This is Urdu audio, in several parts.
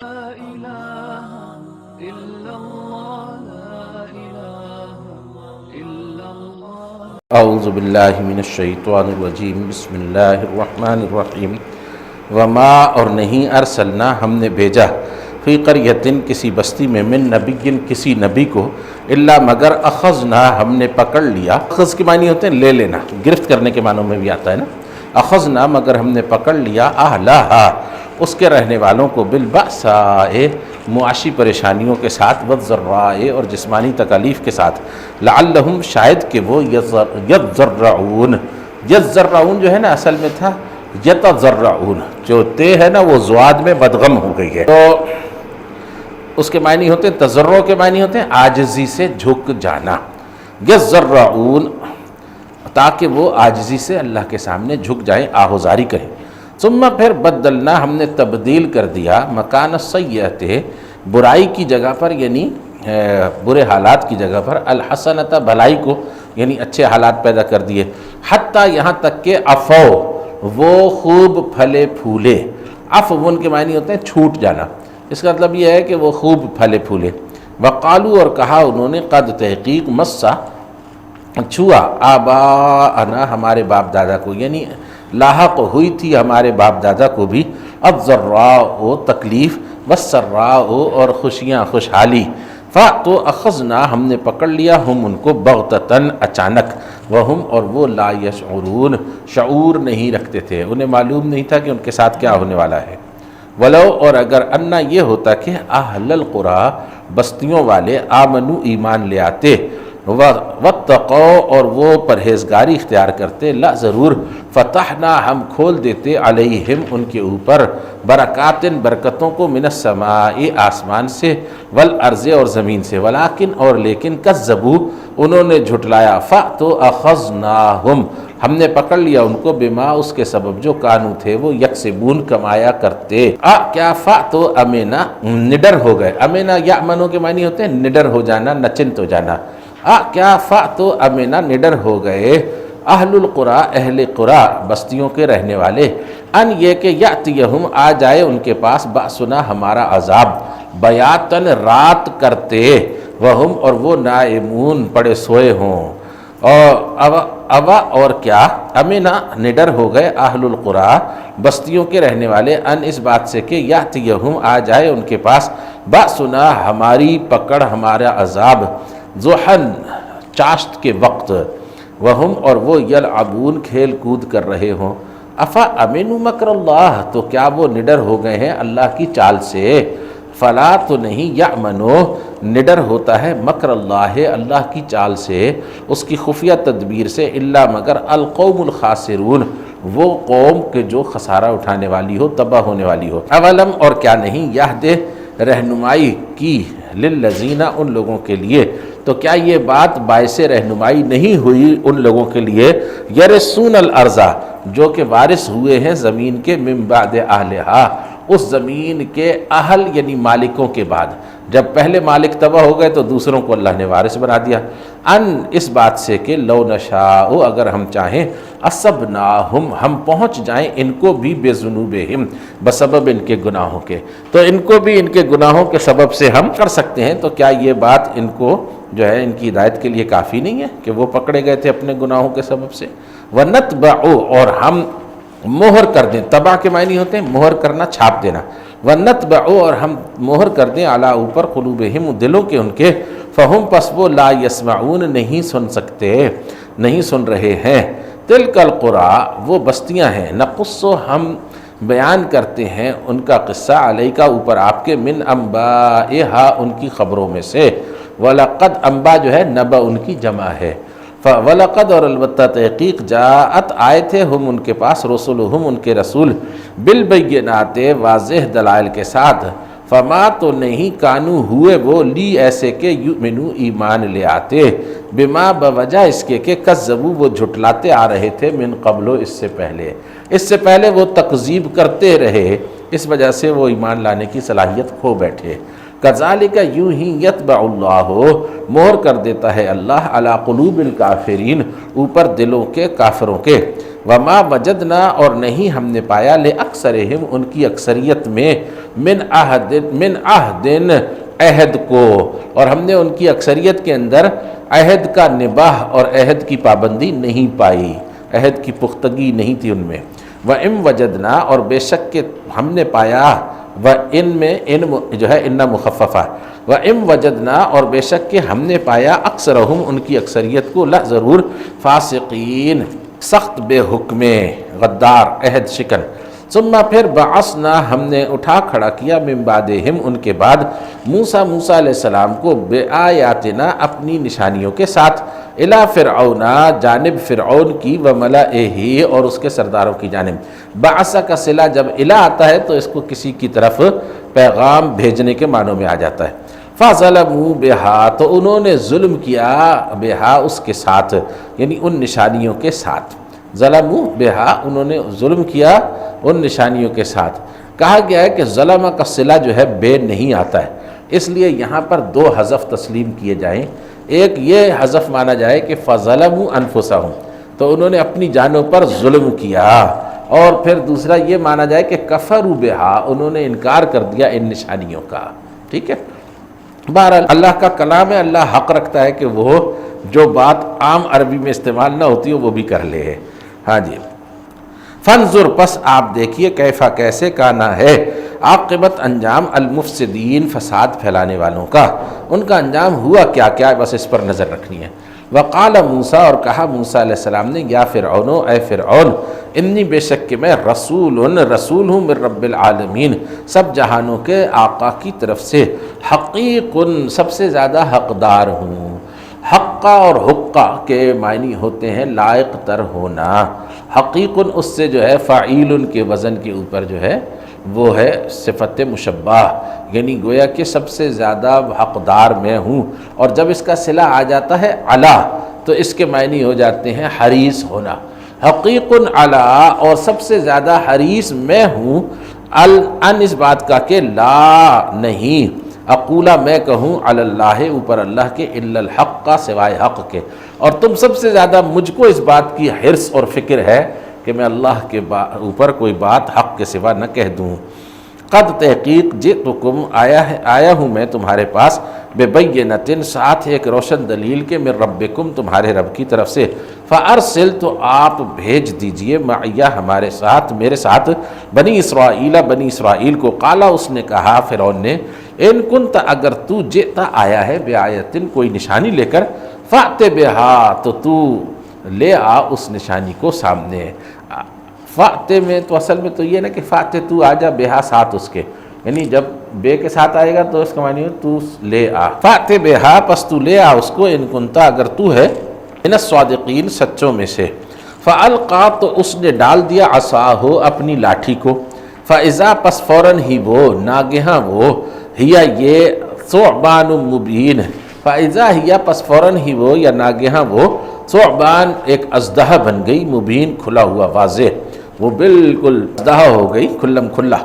لا إله إلا الله لا إله إلا الله اعوذ باللہ من الشیطان الرجیم بسم اللہ الرحمن الرحیم وما اور نہیں ارسلنا ہم نے بھیجا فی قریۃ کسی بستی میں من نبی کسی نبی کو الا مگر اخذنا ہم نے پکڑ لیا. اخذ کے معنی ہوتے ہیں لے لینا، گرفت کرنے کے معنوں میں بھی آتا ہے نا. اخذنا مگر ہم نے پکڑ لیا اہلہا اس کے رہنے والوں کو بالبأساء معاشی پریشانیوں کے ساتھ والضراء اور جسمانی تکالیف کے ساتھ لعلہم شاید کہ وہ یتضرعون. یتضرعون جو ہے نا اصل میں تھا یتضرعون، جو تے ہے نا وہ زواد میں مدغم ہو گئی ہے، تو اس کے معنی ہوتے ہیں تضرع کے معنی ہوتے ہیں عاجزی سے جھک جانا. یتضرعون تاکہ وہ عاجزی سے اللہ کے سامنے جھک جائیں، آہوزاری کریں. ثم پھر بدلنا ہم نے تبدیل کر دیا مکان السیئۃ برائی کی جگہ پر، یعنی برے حالات کی جگہ پر الحسنۃ بھلائی کو، یعنی اچھے حالات پیدا کر دیے. حتیٰ یہاں تک کہ عفو وہ خوب پھلے پھولے. عفو ان کے معنی ہوتے ہیں چھوٹ جانا، اس کا مطلب یہ ہے کہ وہ خوب پھلے پھولے. وقالو اور کہا انہوں نے قد تحقیق مسا چھوا آباءنا ہمارے باپ دادا کو، یعنی لاحق ہوئی تھی ہمارے باپ دادا کو بھی الضراء تکلیف والسراء اور خوشیاں خوشحالی. تو اخذنا ہم نے پکڑ لیا ہم ان کو بغتتاً اچانک، وہم اور وہ لا یشعرون شعور نہیں رکھتے تھے، انہیں معلوم نہیں تھا کہ ان کے ساتھ کیا ہونے والا ہے. ولو اور اگر انا یہ ہوتا کہ اہل القریٰ بستیوں والے آمنو ایمان لے آتے واتقوا اور وہ پرہیزگاری اختیار کرتے لا ضرور فتحنا ہم کھول دیتے علیہم ان کے اوپر برکات برکتوں کو من السماء آسمان سے والارض اور زمین سے ولیکن اور لیکن کذبوا انہوں نے جھٹلایا فاتو اخذناہم ہم نے پکڑ لیا ان کو بما اس کے سبب جو کانو تھے وہ یکسبون کمایا کرتے. کیا فاتو امینا نڈر ہو گئے. امینا یامنو کے معنی ہوتے ہیں نڈر ہو جانا، نچنت ہو جانا. کیا فاتو امینا نڈر ہو گئے اہل القریٰ اہل قریٰ بستیوں کے رہنے والے ان یہ کہ یاتیہم آ جائے ان کے پاس باسنا ہمارا عذاب بیاتن رات کرتے وہم اور وہ نائمون پڑے سوئے ہوں. اور کیا امینا نڈر ہو گئے اہل القریٰ بستیوں کے رہنے والے ان اس بات سے کہ یاتیہم آ جائے ان کے پاس باسنا ہماری پکڑ ہمارا عذاب ضحن چاشت کے وقت وہم اور وہ یلعبون کھیل کود کر رہے ہوں. افا امنوا مکر اللہ تو کیا وہ نڈر ہو گئے ہیں اللہ کی چال سے. فلا تو نہیں یامنو نڈر ہوتا ہے مکر اللہ اللہ کی چال سے، اس کی خفیہ تدبیر سے الا مگر القوم الخاسرون وہ قوم کے جو خسارہ اٹھانے والی ہو، تباہ ہونے والی ہو. اولم اور کیا نہیں یہد رہنمائی کی للذین ان لوگوں کے لیے، تو کیا یہ بات باعث رہنمائی نہیں ہوئی ان لوگوں کے لیے یرثون الارض جو کہ وارث ہوئے ہیں زمین کے من بعد اہلہا اس زمین کے اہل یعنی مالکوں کے بعد. جب پہلے مالک تباہ ہو گئے تو دوسروں کو اللہ نے وارث بنا دیا. ان اس بات سے کہ لو نشاء اگر ہم چاہیں اصبناہم ہم پہنچ جائیں ان کو بھی بذنوبہم بسبب ان کے گناہوں کے، تو ان کو بھی ان کے گناہوں کے سبب سے ہم کر سکتے ہیں. تو کیا یہ بات ان کو جو ہے ان کی ہدایت کے لیے کافی نہیں ہے کہ وہ پکڑے گئے تھے اپنے گناہوں کے سبب سے. وَنَتْبَعُ اور ہم مہر کر دیں، تبع کے معنی ہوتے ہیں مہر کرنا، چھاپ دینا. وَنَتْبَعُ اور ہم مہر کر دیں علی اوپر قلوبہم دلوں کے ان کے فہم پس وہ لا یسمعون نہیں سن سکتے، نہیں سن رہے ہیں. تلک القریٰ وہ بستیاں ہیں نقص ہم بیان کرتے ہیں ان کا قصہ علیکہ اوپر آپ کے من انبائہا ان کی خبروں میں سے. وَلَقَدْ انبا جو ہے نبا ان کی جمع ہے. وَلَقَدْ اور البتہ تحقیق جاءت آئے تھے ہم ان کے پاس رسولہم ان کے رسول بالبینات واضح دلائل کے ساتھ. فما تو نہیں کانو ہوئے وہ لی ایسے کہ یؤمنو ایمان لے آتے بما بوجہ اس کے کہ کذبوا وہ جھٹلاتے آ رہے تھے من قبل اس سے پہلے وہ تکذیب کرتے رہے، اس وجہ سے وہ ایمان لانے کی صلاحیت کھو بیٹھے. کذالک یوں ہی یطبع اللہ مہر کر دیتا ہے اللہ علی قلوب الکافرین اوپر دلوں کے کافروں کے. وما وجدنا اور نہیں ہم نے پایا لأکثرہم ان کی اکثریت میں من عہد عہد کو، اور ہم نے ان کی اکثریت کے اندر عہد کا نباہ اور عہد کی پابندی نہیں پائی، عہد کی پختگی نہیں تھی ان میں۔ وَإِن وَجَدْنَا اور بے شک کہ ہم نے پایا، وَإِن میں ان جو ہے انّا مخففہ، وَإِن وَجَدْنَا اور بے شک کہ ہم نے پایا اکثرہم ان کی اکثریت کو ضرور فاسقین سخت بے حکم غدار عہد شکن۔ ثم پھر بعثنا ہم نے اٹھا کھڑا کیا من بعدہم ان کے بعد موسیٰ علیہ السلام کو بآیاتنا اپنی نشانیوں کے ساتھ الی فرعون جانب فرعون کی وملئہ اور اس کے سرداروں کی جانب۔ بعث کا صلہ جب الی آتا ہے تو اس کو کسی کی طرف پیغام بھیجنے کے معنوں میں آ جاتا ہے۔ فَظَلَمُوا بِهَا تو انہوں نے ظلم کیا بہا اس کے ساتھ، یعنی ان نشانیوں کے ساتھ۔ ظلموا بہا انہوں نے ظلم کیا ان نشانیوں کے ساتھ۔ کہا گیا ہے کہ ظلم کا صلہ جو ہے بے نہیں آتا ہے، اس لیے یہاں پر دو حذف تسلیم کیے جائیں۔ ایک یہ حذف مانا جائے کہ فَظَلَمُوا أَنفُسَهُم تو انہوں نے اپنی جانوں پر ظلم کیا، اور پھر دوسرا یہ مانا جائے کہ کفروا بہا انہوں نے انکار کر دیا ان نشانیوں کا۔ ٹھیک ہے، بہرحال اللہ کا کلام ہے، اللہ حق رکھتا ہے کہ وہ جو بات عام عربی میں استعمال نہ ہوتی ہو وہ بھی کر لے۔ ہاں جی، فانظر پس آپ دیکھیے کیفا کیسے کانا ہے عاقبت انجام المفسدین فساد پھیلانے والوں کا، ان کا انجام ہوا کیا کیا، بس اس پر نظر رکھنی ہے۔ وقال موسیٰ اور کہا موسیٰ علیہ السلام نے یا فرعون اے فرعون انی بے شک کہ میں رسول ہوں من رب العالمین سب جہانوں کے آقا کی طرف سے، حقیق سب سے زیادہ حقدار ہوں۔ حقہ اور حقہ کے معنی ہوتے ہیں لائق تر ہونا، حقیق اس سے جو ہے فعیل کے وزن کے اوپر جو ہے وہ ہے صفت مشبہ، یعنی گویا کہ سب سے زیادہ حقدار میں ہوں، اور جب اس کا صلہ آ جاتا ہے علی تو اس کے معنی ہو جاتے ہیں حریص ہونا۔ حقیق علی اور سب سے زیادہ حریص میں ہوں، ان اس بات کا کہ لا نہیں، اقولا میں کہوں علی اللہ اوپر اللہ کے الا الحق کا سوائے حق کے، اور تم سب سے زیادہ مجھ کو اس بات کی حرص اور فکر ہے کہ میں اللہ کے اوپر کوئی بات حق کے سوا نہ کہہ دوں۔ قد تحقیق جئتکم آیا ہوں میں تمہارے پاس ببینۃ ساتھ ایک روشن دلیل کے من ربکم تمہارے رب کی طرف سے، فارسل تو آپ بھیج دیجئے معیہ ہمارے ساتھ میرے ساتھ بنی اسرائیل کو۔ قالا اس نے کہا فرعون نے ان کنت اگر تو جئتا آیا ہے بآیتن کوئی نشانی لے کر، فأت بہا تو لے آ اس نشانی کو سامنے۔ فاتے میں تو اصل میں تو یہ نا کہ فاتے تو آ جا بہا ساتھ اس کے، یعنی جب بے کے ساتھ آئے گا تو اس کا معنی تو لے آ، فاتے بہا پس تو لے آ اس کو، ان کنتا اگر تو ہے ان الصادقین سچوں میں سے۔ فالقا تو اس نے ڈال دیا عصاہ اپنی لاٹھی کو، فاذا پس فوراً ہی وہ ناگہاں وہ ہیا یہ ثعبان مبین، فاذا ہیا پس فوراً ہی وہ یا ناگہاں وہ ثعبان ایک اژدہا بن گئی، مبین کھلا ہوا واضح، وہ بالکل اژدہا ہو گئی کھلم کھلا۔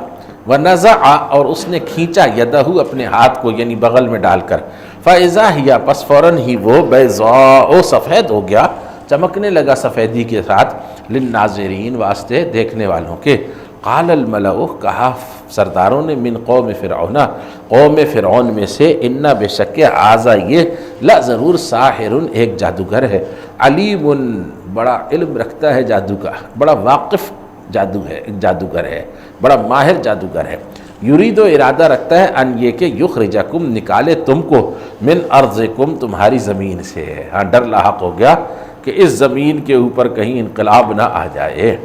ونزع اور اس نے کھینچا یدہ اپنے ہاتھ کو یعنی بغل میں ڈال کر، فاذا ہیا پس فوراً ہی وہ بیضاء سفید ہو گیا، چمکنے لگا سفیدی کے ساتھ، للناظرین واسطے دیکھنے والوں کے۔ قال الملأ کہا سرداروں نے من قوم فرعون قوم فرعون میں سے، انا بے شک آزا یہ لا ضرور ساحر ایک جادوگر ہے، علیم بڑا علم رکھتا ہے جادو کا، بڑا واقف جادوگر ہے، بڑا ماہر جادوگر ہے۔ یرید و ارادہ رکھتا ہے ان یہ کہ یخرجکم نکالے تم کو من ارضکم تمہاری زمین سے۔ ہاں ڈر لاحق ہو گیا کہ اس زمین کے اوپر کہیں انقلاب نہ آ جائے۔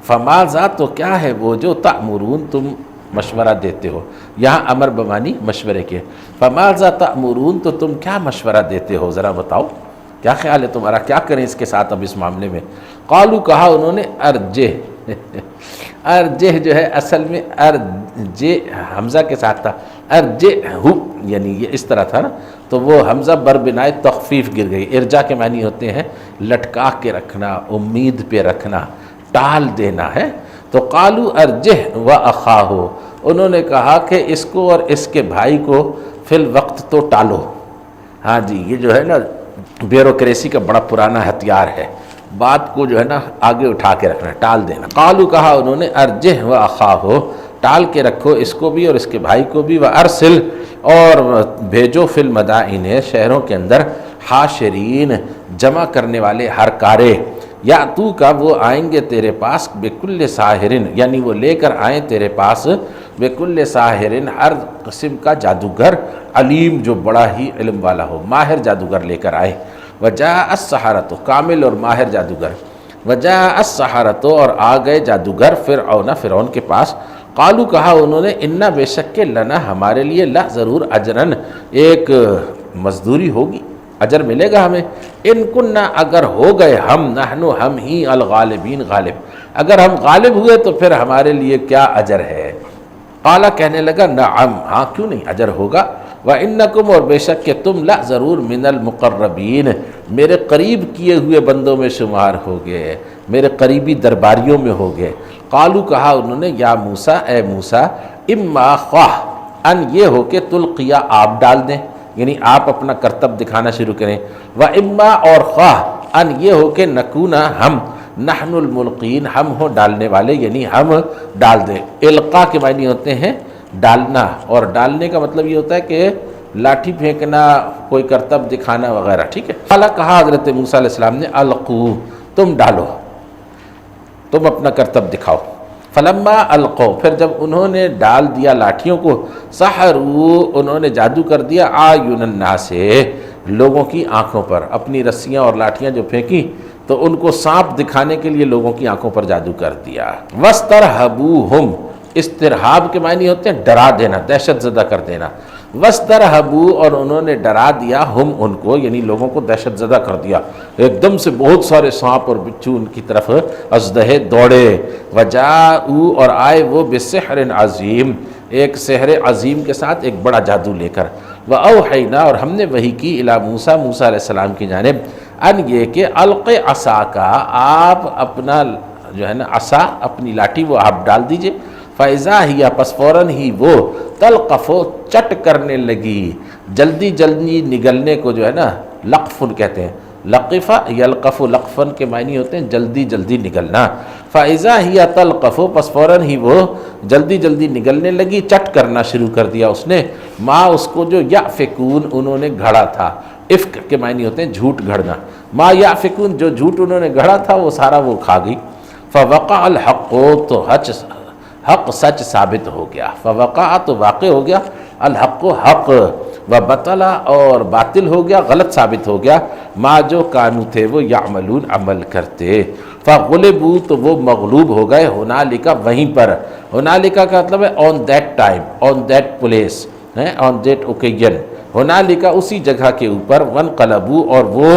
فماذا تو کیا ہے وہ جو تأمرون تم مشورہ دیتے ہو، یہاں امر بمانی مشورے کے، فماذا تأمرون تو تم کیا مشورہ دیتے ہو، ذرا بتاؤ کیا خیال ہے تمہارا، کیا کریں اس کے ساتھ اب اس معاملے میں۔ قالو کہا انہوں نے ارجہ ارجہ جو ہے اصل میں ارجہ حمزہ کے ساتھ تھا، ارجہ یعنی یہ اس طرح تھا نا، تو وہ حمزہ بربنائے تخفیف گر گئی۔ ارجا کے معنی ہوتے ہیں لٹکا کے رکھنا، امید پہ رکھنا، ٹال دینا ہے۔ تو قالو ارجہ و اخاہ انہوں نے کہا کہ اس کو اور اس کے بھائی کو فی الوقت تو ٹالو۔ ہاں جی، یہ جو ہے نا بیوروکریسی کا بڑا پرانا ہتھیار ہے بات کو جو ہے نا آگے اٹھا کے رکھنا، ٹال دینا۔ قالو کہا انہوں نے ارجہ و اخاہو، ٹال کے رکھو اس کو بھی اور اس کے بھائی کو بھی، و ارسل اور بھیجو فی المدائن شہروں کے اندر، حاشرین جمع کرنے والے ہر کارے، یا تو کا وہ آئیں گے تیرے پاس، بکل ساحرن یعنی وہ لے کر آئیں تیرے پاس، بکل ساحرن ہر قسم کا جادوگر، علیم جو بڑا ہی علم والا ہو، ماہر جادوگر لے کر آئے۔ وجاء السحرۃ کامل اور ماہر جادوگر، وجاء السحرۃ اور آ گئے جادوگر فرعون کے پاس۔ قالو کہا انہوں نے انا بے شک کہ لنا ہمارے لیے، لا ضرور اجرن ایک مزدوری ہوگی، اجر ملے گا ہمیں، ان کننا اگر ہو گئے ہم ہی الغالبین غالب، اگر ہم غالب ہوئے تو پھر ہمارے لیے کیا اجر ہے۔ قالا کہنے لگا نعم ہاں کیوں نہیں اجر ہوگا، وَإِنَّكُمْ اور بے شک کہ تم لا ضرور من المقربین میرے قریب کیے ہوئے بندوں میں شمار ہوگے، میرے قریبی درباریوں میں ہوگے۔ قالو کہا انہوں نے یا موسیٰ اے موسیٰ، اما خواہ ان یہ ہو کہ تلقیا آپ ڈال دیں، یعنی آپ اپنا کرتب دکھانا شروع کریں، و اما اور خواہ ان یہ ہو کہ نکونا ہم، نحن الملقین ہم ہوں ڈالنے والے، یعنی ہم ڈال دیں۔ القاء کے معنی ہوتے ہیں ڈالنا، اور ڈالنے کا مطلب یہ ہوتا ہے کہ لاٹھی پھینکنا، کوئی کرتب دکھانا وغیرہ، ٹھیک ہے۔ قال کہا حضرت موسیٰ علیہ السلام نے القو تم ڈالو، تم اپنا کرتب دکھاؤ۔ فلما القوا پھر جب انہوں نے ڈال دیا لاٹھیوں کو، سحروا انہوں نے جادو کر دیا، اعین الناس لوگوں کی آنکھوں پر، اپنی رسیاں اور لاٹھیاں جو پھینکی تو ان کو سانپ دکھانے کے لیے لوگوں کی آنکھوں پر جادو کر دیا۔ واسترہبوہم استرہاب کے معنی ہوتے ہیں ڈرا دینا، دہشت زدہ کر دینا۔ واسترہبوا اور انہوں نے ڈرا دیا ہم ان کو، یعنی لوگوں کو دہشت زدہ کر دیا، ایک دم سے بہت سارے سانپ اور بچھو ان کی طرف ازدہے دوڑے۔ وجاءوا اور آئے وہ بسحر عظیم ایک سحر عظیم کے ساتھ، ایک بڑا جادو لے کر۔ وأوحینا اور ہم نے وحی کی الی موسیٰ موسیٰ علیہ السلام کی جانب، ان یہ کہ الق عصاکا آپ اپنا جو ہے نا عصا اپنی لاٹھی وہ آپ ڈال دیجئے، فَإِذَا هِيَ پس فوراً ہی وہ تلقف چٹ کرنے لگی، جلدی جلدی نگلنے کو جو ہے نا لقفن کہتے ہیں، لقفہ یلقف لقفن کے معنی ہوتے ہیں جلدی جلدی نگلنا۔ فَإِذَا هِيَ تلقف پس فوراً ہی وہ جلدی جلدی نگلنے لگی، چٹ کرنا شروع کر دیا اس نے، ما اس کو جو یأفکون انہوں نے گھڑا تھا، افک کے معنی ہوتے ہیں جھوٹ گھڑنا، ما یأفکون جو جھوٹ انہوں نے گھڑا تھا وہ سارا وہ کھا گئی۔ فوقع الحق تو حق سچ ثابت ہو گیا، فوقع تو واقع ہو گیا، الحق حق، وبطل اور باطل ہو گیا، غلط ثابت ہو گیا، ما جو کانو تھے وہ یعملون عمل کرتے۔ فغلبوا تو وہ مغلوب ہو گئے، ہنالک وہیں پر، ہنالک کا مطلب ہے on that time, on that place, on that occasion, ہنالک اسی جگہ کے اوپر، وانقلبوا اور وہ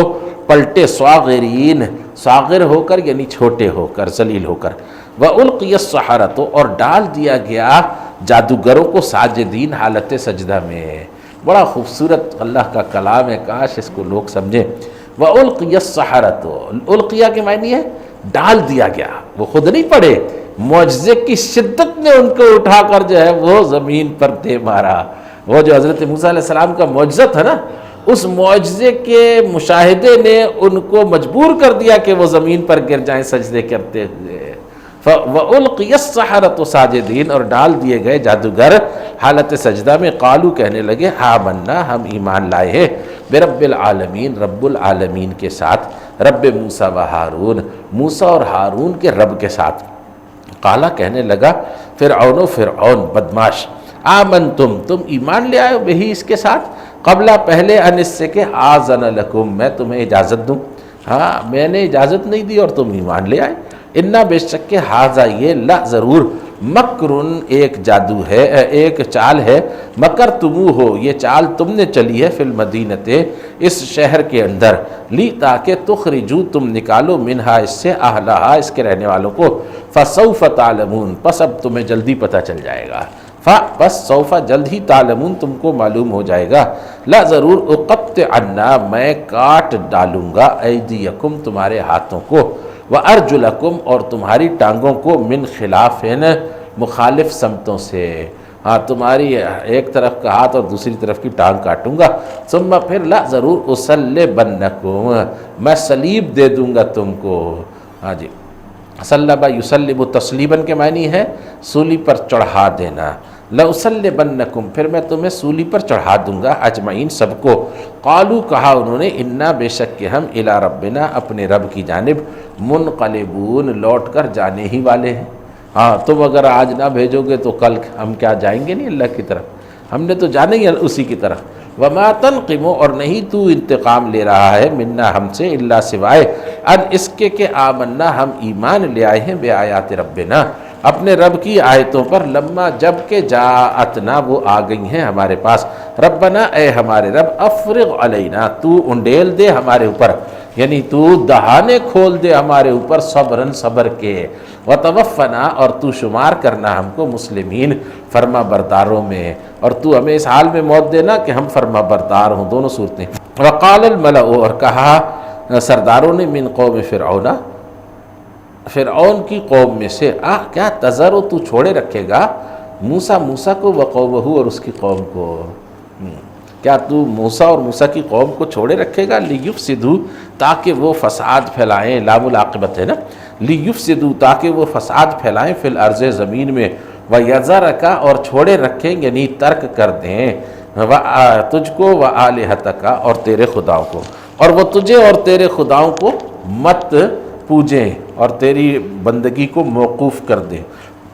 پلٹے، صاغرین صاغر ہو کر یعنی چھوٹے ہو کر، ذلیل ہو کر۔ وَأُلْقِيَ السَّحَرَةُ اور ڈال دیا گیا جادوگروں کو ساجدین حالت سجدہ میں۔ بڑا خوبصورت اللہ کا کلام ہے، کاش اس کو لوگ سمجھیں۔ وَأُلْقِيَ السَّحَرَةُ القیہ کے معنی ہے ڈال دیا گیا، وہ خود نہیں پڑے، معجزے کی شدت نے ان کو اٹھا کر جو ہے وہ زمین پر دے مارا۔ وہ جو حضرت موسیٰ علیہ السلام کا معجزہ تھا نا، اس معجزے کے مشاہدے نے ان کو مجبور کر دیا کہ وہ زمین پر گر جائیں سجدے کرتے ہوئے۔ وَأُلْقِيَ السَّحَرَةُ ساجدین اور ڈال دیے گئے جادوگر حالت سجدہ میں، قالو کہنے لگے آمنا ہم ایمان لائے ہیں، برب العالمین رب العالمین کے ساتھ، رب موسیٰ و ہارون موسیٰ اور ہارون کے رب کے ساتھ۔ قالا کہنے لگا فرعون بدماش، آمنتم تم ایمان لے آئے ہو بہی اس کے ساتھ، قبلہ پہلے ان اس سے کہ آذن لکم میں تمہیں اجازت دوں، ہاں میں نے اجازت نہیں دی اور تم ایمان لے آئے۔ انا بے شک کہ ہاذا یہ لا ضرور مکرن ایک جادو ہے، ایک چال ہے، مکر تمو ہو یہ چال تم نے چلی ہے، فی المدینت اس شہر کے اندر، لی تاکہ تخرجو تم نکالو منہا اس سے اہلہا اس کے رہنے والوں کو، فسوف تعلمون پس اب تمہیں جلدی پتہ چل جائے گا، پس سوف جلد ہی تعلمون تم کو معلوم ہو جائے گا، لا ضرور اقطعنا میں کاٹ ڈالوں گا، ایدیکم تمہارے ہاتھوں کو، وارجلکم اور تمہاری ٹانگوں کو، من خلاف مخالف سمتوں سے، ہاں تمہاری ایک طرف کا ہاتھ اور دوسری طرف کی ٹانگ کاٹوں گا، ثم پھر لا ضرور اصلبنکم، میں صلیب دے دوں گا تم کو۔ ہاں جی، صلب یسلب تسلیباً کے معنی ہے سولی پر چڑھا دینا۔ لَأُصَلِّبَنَّكُمْ، پھر میں تمہیں سولی پر چڑھا دوں گا، اجمعین سب کو۔ قالوا، کہا انہوں نے، انا بے شک کہ ہم الی ربنا، اپنے رب کی جانب، منقلبون، لوٹ کر جانے ہی والے ہیں۔ ہاں تم اگر آج نہ بھیجو گے تو کل ہم کیا جائیں گے نہیں اللہ کی طرف، ہم نے تو جانا ہی اسی کی طرف۔ وما تنقم، اور نہیں تو انتقام لے رہا ہے، منا ہم سے، الا سوائے، ان اس کے کہ آمنا ہم ایمان لے آئے ہیں، بے آیات ربنا، اپنے رب کی آیتوں پر، لما جب کہ جاءتنا، وہ آ گئی ہیں ہمارے پاس، ربنا اے ہمارے رب، افرغ علینا، تو انڈیل دے ہمارے اوپر، یعنی تو دہانے کھول دے ہمارے اوپر، صبرن صبر کے، وتوفنا، اور تو شمار کرنا ہم کو، مسلمین، فرما برداروں میں، اور تو ہمیں اس حال میں موت دینا کہ ہم فرما بردار ہوں، دونوں صورتیں۔ وقال الملأ، اور کہا سرداروں نے، من قوم فرعون، فرعون کی قوم میں سے، کیا تذر، تو چھوڑے رکھے گا موسیٰ کو، وقومہ، اور اس کی قوم کو، کیا تو موسیٰ اور موسیٰ کی قوم کو چھوڑے رکھے گا، لیفسدوا، تاکہ وہ فساد پھیلائیں، لام العاقبت ہے نا، لیفسدوا، تاکہ وہ فساد پھیلائیں، فی الارض، زمین میں، ویذرک، اور چھوڑے رکھیں یعنی ترک کر دیں، تجھ کو، وآلہتک، اور تیرے خداؤں کو، اور وہ تجھے اور تیرے خداؤں کو مت پوجیں اور تیری بندگی کو موقوف کر دیں۔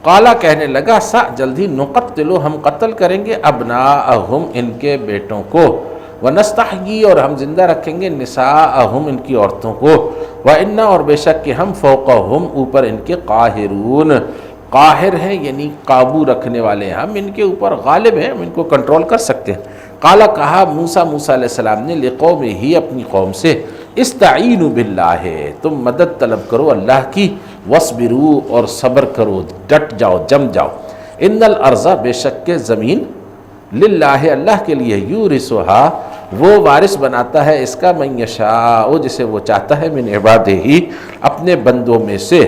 قالا، کہنے لگا، سا، جلدی، نقتلو، ہم قتل کریں گے، ابناءہم، ان کے بیٹوں کو، ونستحیی، اور ہم زندہ رکھیں گے، نساءہم، ان کی عورتوں کو، وإنا، اور بے شک کہ ہم، فوقہم، اوپر ان کے، قاہرون، قاہر ہیں یعنی قابو رکھنے والے ہیں، ہم ان کے اوپر غالب ہیں، ہم ان کو کنٹرول کر سکتے ہیں۔ قالا، کہا موسیٰ علیہ السلام نے، لقومہ، اپنی قوم سے، استعینوا باللہ، تم مدد طلب کرو اللہ کی، وصبروا، اور صبر کرو، ڈٹ جاؤ، جم جاؤ، ان الارض، بے شک کہ زمین، للہ، اللہ کے لیے، یورثھا، وہ وارث بناتا ہے اس کا، من یشاء، جسے وہ چاہتا ہے، من عبادہ، اپنے بندوں میں سے،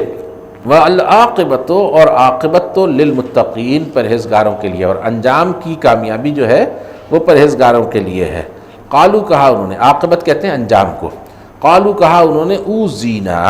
والعاقبۃ، اور عاقبت تو للمتقین، پرہیزگاروں کے لیے، اور انجام کی کامیابی جو ہے وہ پرہیزگاروں کے لیے ہے۔ قالو، کہا انہوں نے، عاقبت کہتے ہیں انجام کو، قالو، کہا انہوں نے، اوزینا،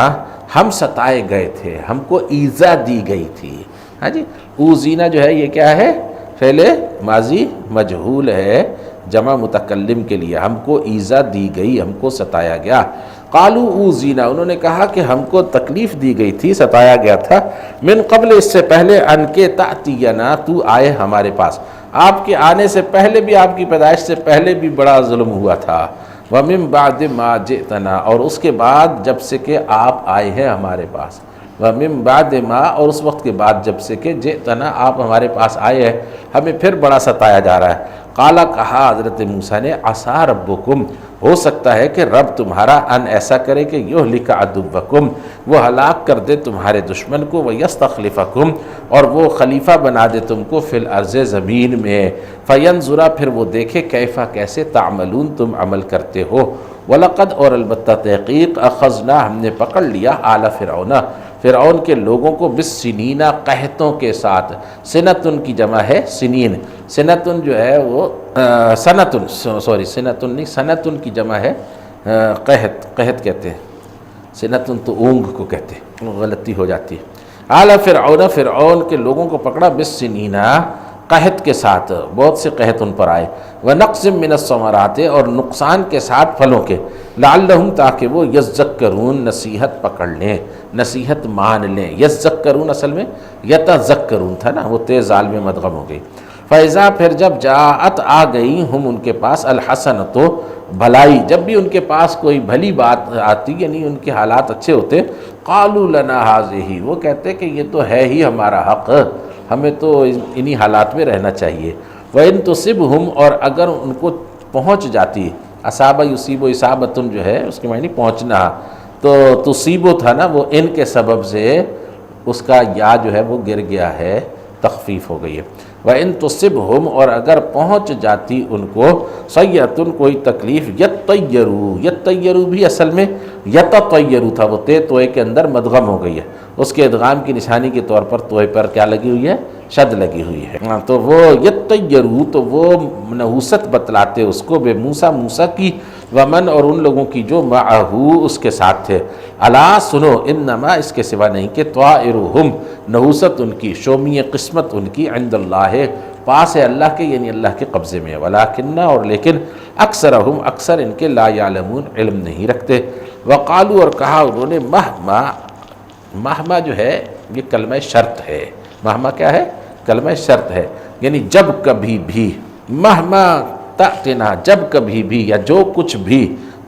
ہم ستائے گئے تھے، ہم کو ایذا دی گئی تھی۔ ہاں جی، اوزینا جو ہے یہ کیا ہے، فعل ماضی مجہول ہے، جمع متکلم کے لیے، ہم کو ایذا دی گئی، ہم کو ستایا گیا۔ قالو اوزینا، انہوں نے کہا کہ ہم کو تکلیف دی گئی تھی، ستایا گیا تھا، من قبل، اس سے پہلے، ان کے، تأتینا، تو آئے ہمارے پاس، آپ کے آنے سے پہلے بھی، آپ کی پیدائش سے پہلے بھی بڑا ظلم ہوا تھا، ومن بعد ما جئتنا، اور اس کے بعد جب سے کہ آپ آئے ہیں ہمارے پاس، ومن بعد ما، اور اس وقت کے بعد جب سے کہ جئتنا، آپ ہمارے پاس آئے ہیں، ہمیں پھر بڑا ستایا جا رہا ہے۔ قالا، کہا حضرت موسیٰ نے، عسیٰ ربکم، ہو سکتا ہے کہ رب تمہارا، ان ایسا کرے کہ یہلک عدوکم، وہ ہلاک کر دے تمہارے دشمن کو، ویستخلفکم، اور وہ خلیفہ بنا دے تم کو، فی الارض، زمین میں، فینظر، پھر وہ دیکھے، کیفا، کیسے، تعملون، تم عمل کرتے ہو، وَلَقَدْ، اور البتہ تحقیق، اخذنا، ہم نے پکڑ لیا، آل فرعون، فرعون کے لوگوں کو، بالسنین، قحطوں کے ساتھ، سنتن کی جمع ہے سنین، سنتن جو ہے وہ سنتن، سوری سنتن نہیں، سنتن کی جمع ہے قحط کہتے ہیں، سنتن تو اونگ کو کہتے ہیں، غلطی ہو جاتی ہے۔ آل فرعون، فرعون کے لوگوں کو پکڑا، بالسنین، قحط کے ساتھ، بہت سے قحط ان پر آئے، ونقص من الثمرات، اور نقصان کے ساتھ پھلوں کے، لعلہم، تاکہ وہ، یذکرون، نصیحت پکڑ لیں، نصیحت مان لیں، یذکرون اصل میں یتذکرون تھا نا، وہ تیز ذال میں مدغم ہو گئی۔ فیضا، پھر جب جاءت، آ گئی، ہم ان کے پاس، الحسنۃ، بھلائی، جب بھی ان کے پاس کوئی بھلی بات آتی یعنی ان کے حالات اچھے ہوتے، قالوا لنا ھذہ، وہ کہتے کہ یہ تو ہے ہی ہمارا حق، ہمیں تو انہی حالات میں رہنا چاہیے۔ وَإِن تُصِبْهُمْ، اور اگر ان کو پہنچ جاتی، اصابہ یصیب، اصابتن جو ہے اس کے معنی پہنچنا، تو تصیبو تھا نا، وہ ان کے سبب سے اس کا یا جو ہے وہ گر گیا ہے، تخفیف ہو گئی ہے۔ وَإِن تُصِبْهُمْ، اور اگر پہنچ جاتی ان کو، سیئۃ، کوئی تکلیف، یطیروا بھی اصل میں یتطیروا تھا، وہ تے توئے کے اندر مدغم ہو گئی ہے، اس کے ادغام کی نشانی کے طور پر توئے پر کیا لگی ہوئی ہے، شد لگی ہوئی ہے۔ تو وہ یطیرو، تو وہ نحوست بتلاتے اس کو، بے موسیٰ، موسیٰ کی، ومن، اور ان لوگوں کی جو معہو اس کے ساتھ تھے، الا سنو، انما اس کے سوا نہیں کہ طائرہم، نحوست ان کی، شومی قسمت ان کی، عند اللہ، پاس ہے اللہ کے، یعنی اللہ کے قبضے میں، ولکن، اور لیکن، اکثرہم، اکثر ان کے، لا یعلمون، علم نہیں رکھتے۔ وقالو، اور کہا انہوں نے، مہما، مہما جو ہے یہ کلمہ شرط ہے، مہما کیا ہے؟ کلمہ شرط ہے، یعنی جب کبھی بھی، مہما تأتنا، جب کبھی بھی، یا جو کچھ بھی،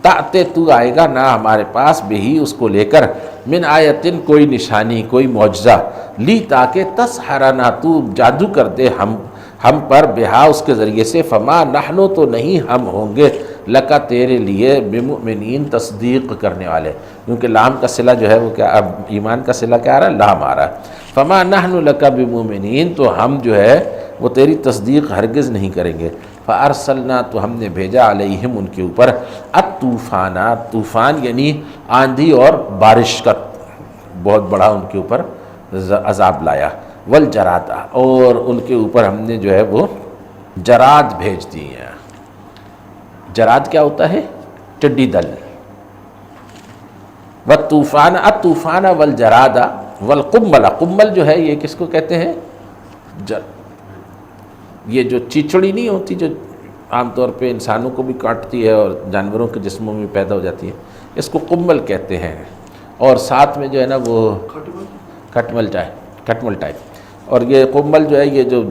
تأتے تو آئے گا، نہ ہمارے پاس بھی اس کو لے کر، من آیتن، کوئی نشانی، کوئی معجزہ، لی، تاکہ تسحرنا، تو جادو کر دے ہم پر، بہا، اس کے ذریعے سے، فما نحنو، تو نہیں ہم ہوں گے، لکا، تیرے لیے، بمؤمنین، تصدیق کرنے والے، کیونکہ لام کا صلہ جو ہے وہ کیا، اب ایمان کا صلہ کیا آ رہا ہے؟ لام آ رہا ہے۔ فما نحن لک بمؤمنین، تو ہم جو ہے وہ تیری تصدیق ہرگز نہیں کریں گے۔ فارسلنا، تو ہم نے بھیجا، علیہم، ان کے اوپر، الطوفان، طوفان یعنی آندھی اور بارش کا بہت بڑا ان کے اوپر عذاب لایا، والجراد، اور ان کے اوپر ہم نے جو ہے وہ جراد بھیج دیے۔ جراد کیا ہوتا ہے؟ ٹڈی دل۔ والطوفان، الطوفان والجراد والقمل، قمل جو ہے یہ کس کو کہتے ہیں؟ یہ جو چیچڑی نہیں ہوتی جو عام طور پہ انسانوں کو بھی کاٹتی ہے اور جانوروں کے جسموں میں پیدا ہو جاتی ہے، اس کو قمل کہتے ہیں، اور ساتھ میں جو ہے نا وہ کھٹمل ٹائپ، اور یہ قمل جو ہے یہ جو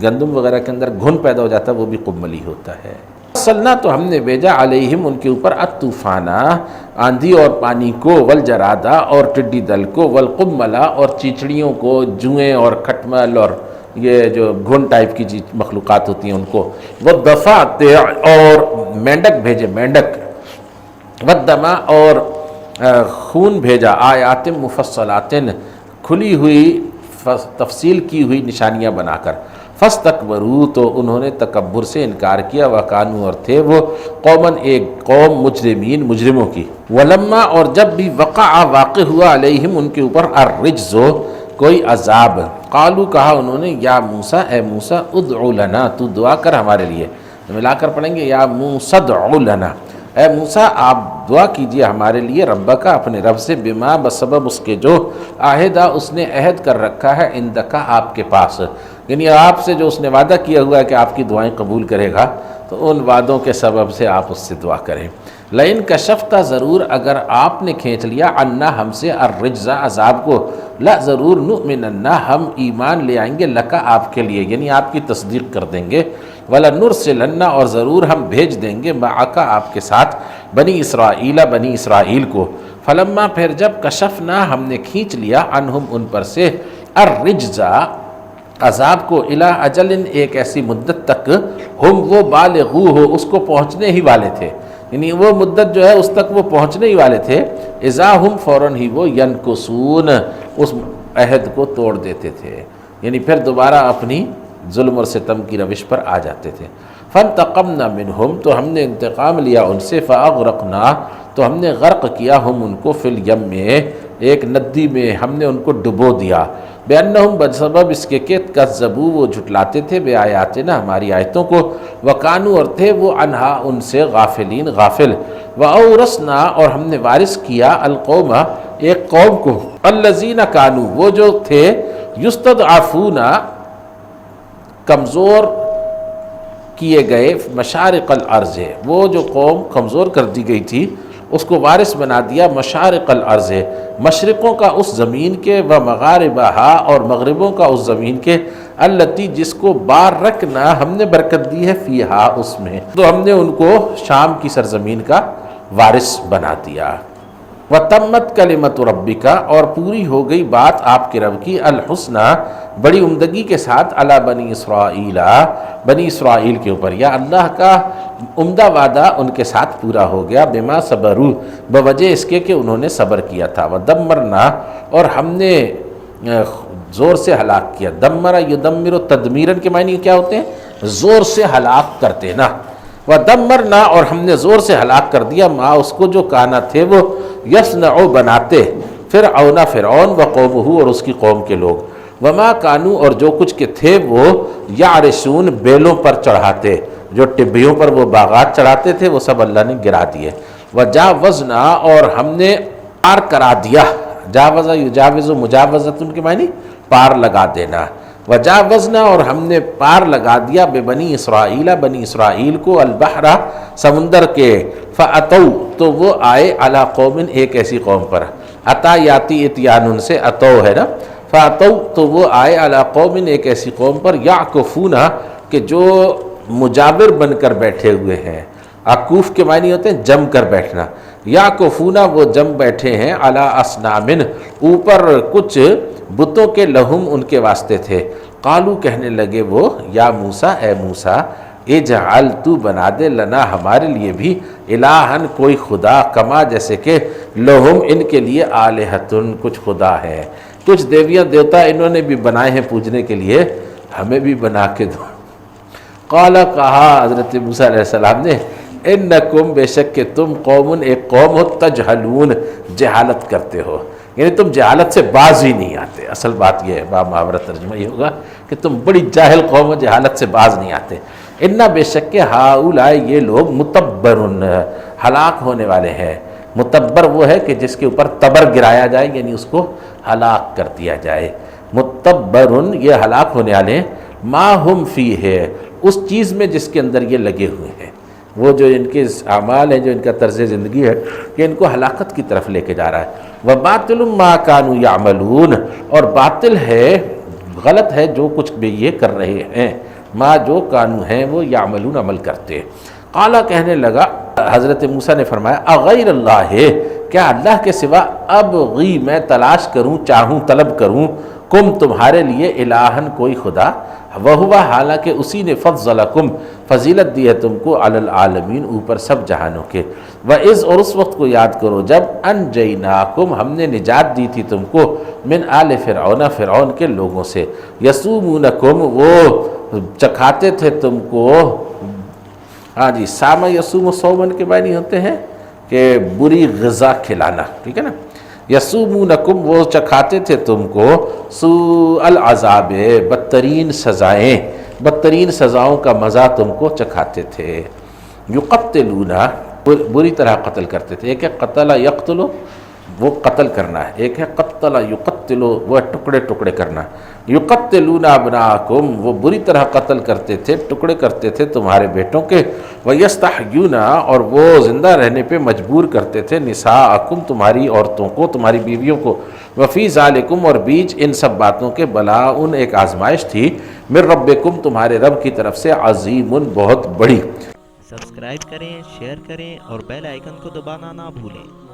گندم وغیرہ کے اندر گھن پیدا ہو جاتا ہے وہ بھی قمل ہی ہوتا ہے۔ صلنا، تو ہم نے بھیجا، علیہم، ان کے اوپر، الطوفان، آندھی اور پانی کو، والجرادہ، اور ٹڈی دل کو، والقملہ، اور چیچڑیوں کو، جوئیں اور کھٹمل اور یہ جو گھن ٹائپ کی مخلوقات ہوتی ہیں ان کو، والضفادع، اور مینڈک بھیجے، مینڈک، والدم، اور خون بھیجا، آیات مفصلات، کھلی ہوئی تفصیل کی ہوئی نشانیاں بنا کر، فاستکبروا، تو انہوں نے تکبر سے انکار کیا، وکانوا، اور تھے وہ، قوماً، ایک قوم، مجرمین، مجرموں کی، ولما، اور جب بھی، وقع، واقع ہوا، علیہم، ان کے اوپر، الرجز، کوئی عذاب، قالو، کہا انہوں نے، یا موسیٰ، اے موسیٰ، ادعو لنا، تو دعا کر ہمارے لیے، ملا کر پڑھیں گے، یا موسیٰ ادعو لنا، اے موسیٰ آپ دعا کیجئے ہمارے لیے، ربک، اپنے رب سے، بما، بسبب اس کے جو، عہدہ، اس نے عہد کر رکھا ہے، عندک، آپ کے پاس، یعنی آپ سے جو اس نے وعدہ کیا ہوا ہے کہ آپ کی دعائیں قبول کرے گا، تو ان وعدوں کے سبب سے آپ اس سے دعا کریں۔ لئن کشفت، ضرور اگر آپ نے کھینچ لیا، عنا، ہم سے، الرجز، عذاب کو، لا، ضرور، نؤمنن، ہم ایمان لے آئیں گے، لکا، آپ کے لیے، یعنی آپ کی تصدیق کر دیں گے، وَلَنُرْسِلَنَّ، اور ضرور ہم بھیج دیں گے، معک، آپ کے ساتھ، بنی اسرائیل، بنی اسرائیل کو، فلما، پھر جب، کشفنا، ہم نے کھینچ لیا، عنہم، ان پر سے، الرجز، عذاب کو، الی اجل، ایک ایسی مدت تک، ہم، وہ، بالغو ہو، اس کو پہنچنے ہی والے تھے، یعنی وہ مدت جو ہے اس تک وہ پہنچنے ہی والے تھے، اذا ہم، فوراً ہی وہ، ینکسون، اس عہد کو توڑ دیتے تھے، یعنی پھر دوبارہ اپنی ظلم اور ستم کی روش پر آ جاتے تھے۔ فانتقمنا منہم، تو ہم نے انتقام لیا ان سے، فاغرقنا، تو ہم نے غرق کیا، ہم ان کو، فی الیم میں، ایک ندی میں ہم نے ان کو ڈبو دیا، بأنہم، بسبب اس کے کہ، کذبوا، وہ جھٹلاتے تھے، بآیاتنا، ہماری آیتوں کو، وکانوا، اور تھے وہ، عنہا، ان سے، غافلین، غافل، وأورثنا، اور ہم نے وارث کیا، القوم، ایک قوم کو، الذین کانوا، وہ جو تھے، یستضعفون، کمزور کیے گئے، مشارق الارض، وہ جو قوم کمزور کر دی گئی تھی اس کو وارث بنا دیا، مشارق الارض، مشرقوں کا اس زمین کے، و مغاربہا، اور مغربوں کا اس زمین کے، التی، جس کو، بارکنا، ہم نے برکت دی ہے، فیہا، اس میں، تو ہم نے ان کو شام کی سرزمین کا وارث بنا دیا۔ وَتَمَّتْ كَلِمَةُ رَبِّكَ، اور پوری ہو گئی بات آپ کے رب کی، الحسنى، بڑی عمدگی کے ساتھ، علی بنی اسرائیل، بنی اسرائیل کے اوپر، یا اللہ کا عمدہ وعدہ ان کے ساتھ پورا ہو گیا، بما صبروا، بوجہ اس کے کہ انہوں نے صبر کیا تھا، ودمرنا، اور ہم نے زور سے ہلاک کیا، دمر یدمر تدمیرن کے معنی کیا ہوتے ہیں؟ زور سے ہلاک کرتے نا، ودمرنا، اور ہم نے زور سے ہلاک کر دیا، ما، اس کو جو کانا تھے وہ، یصنع، بناتے، فرعون، فرعون، وقومہ، اور اس کی قوم کے لوگ، وما کانو اور جو کچھ کے تھے وہ یعرشون بیلوں پر چڑھاتے، جو ٹبیوں پر وہ باغات چڑھاتے تھے وہ سب اللہ نے گرا دیے۔ وجاوزنا اور ہم نے پار کرا دیا، جاوزہ یجاوز مجاوزۃ کے معنی پار لگا دینا، وجاوزنا اور ہم نے پار لگا دیا بے بنی اسرائیل بنی اسرائیل کو البحر سمندر کے، فاتو تو وہ آئے علی قوم ایک ایسی قوم پر، عطا یاتی اتیان سے اتو ہے نا، فاتو تو وہ آئے علی قوم ایک ایسی قوم پر یعکفون کہ جو مجاور بن کر بیٹھے ہوئے ہیں، عکوف کے معنی ہوتے ہیں جم کر بیٹھنا، یعکفون وہ جم بیٹھے ہیں علی اصنامن اوپر کچھ بتوں کے، لہم ان کے واسطے تھے، قالو کہنے لگے وہ یا موسیٰ اے موسیٰ اجعل تو بنا دے لنا ہمارے لیے بھی الہن کوئی خدا، کما جیسے کہ لہم ان کے لیے آلہتن کچھ خدا ہے، کچھ دیویاں دیوتا انہوں نے بھی بنائے ہیں پوجنے کے لیے، ہمیں بھی بنا کے دو۔ قال کہا حضرت موسیٰ علیہ السلام نے انکم بے شک کہ تم قوم ایک قوم ہو تجہلون جہالت کرتے ہو، یعنی تم جہالت سے باز ہی نہیں آتے، اصل بات یہ ہے، با محاورہ ترجمہ یہ ہوگا کہ تم بڑی جاہل قوم ہو، جہالت سے باز نہیں آتے۔ انا بے شک کہ ہؤلاء یہ لوگ متبرن ہلاک ہونے والے ہیں، متبر وہ ہے کہ جس کے اوپر تبر گرایا جائے یعنی اس کو ہلاک کر دیا جائے، متبرن یہ ہلاک ہونے والے ہیں، ما ہم فی ہے اس چیز میں جس کے اندر یہ لگے ہوئے ہیں، وہ جو ان کے اعمال ہیں، جو ان کا طرز زندگی ہے کہ ان کو ہلاکت کی طرف لے کے جا رہا ہے۔ وَبَاطِلٌ مَا كَانُوا يَعْمَلُونَ اور باطل ہے، غلط ہے جو کچھ بھی یہ کر رہے ہیں، ما جو کانو ہیں وہ یعملون عمل کرتے۔ قالا کہنے لگا حضرت موسیٰ نے فرمایا اغیر اللہ ہے کیا اللہ کے سوا ابغی میں تلاش کروں، چاہوں، طلب کروں، کم تمہارے لیے الہن کوئی خدا، وہوا حالانکہ اسی نے فضلکم فضیلت دی ہے تم کو علی العالمین اوپر سب جہانوں کے، وَإِذْ اور اس وقت کو یاد کرو جب انجیناکم ہم نے نجات دی تھی تم کو من آل فرعون فرعون کے لوگوں سے، یسومونکم وہ چکھاتے تھے تم کو، ہاں جی سامہ یسوم و صومن کے معنی ہوتے ہیں کہ بری غذا کھلانا، ٹھیک ہے نا، یسومونکم وہ چکھاتے تھے تم کو سوء العذاب بدترین سزائیں، بدترین سزاؤں کا مزہ تم کو چکھاتے تھے، یقتلون بری طرح قتل کرتے تھے، ایک ہے قتل یقتلو وہ قتل کرنا ہے، ایک ہے قتل یقتلو وہ ٹکڑے ٹکڑے کرنا، یقتلون ابناکم وہ بری طرح قتل کرتے تھے، ٹکڑے کرتے تھے تمہارے بیٹوں کے، ویستحیون اور وہ زندہ رہنے پہ مجبور کرتے تھے نساءکم تمہاری عورتوں کو، تمہاری بیویوں کو، وفی ذالکم اور بیچ ان سب باتوں کے بلاء ایک آزمائش تھی، من ربکم تمہارے رب کی طرف سے، عظیم بہت بڑی۔ سبسکرائب کریں، شیئر کریں اور بیل آئیکن کو دبانا نہ بھولیں۔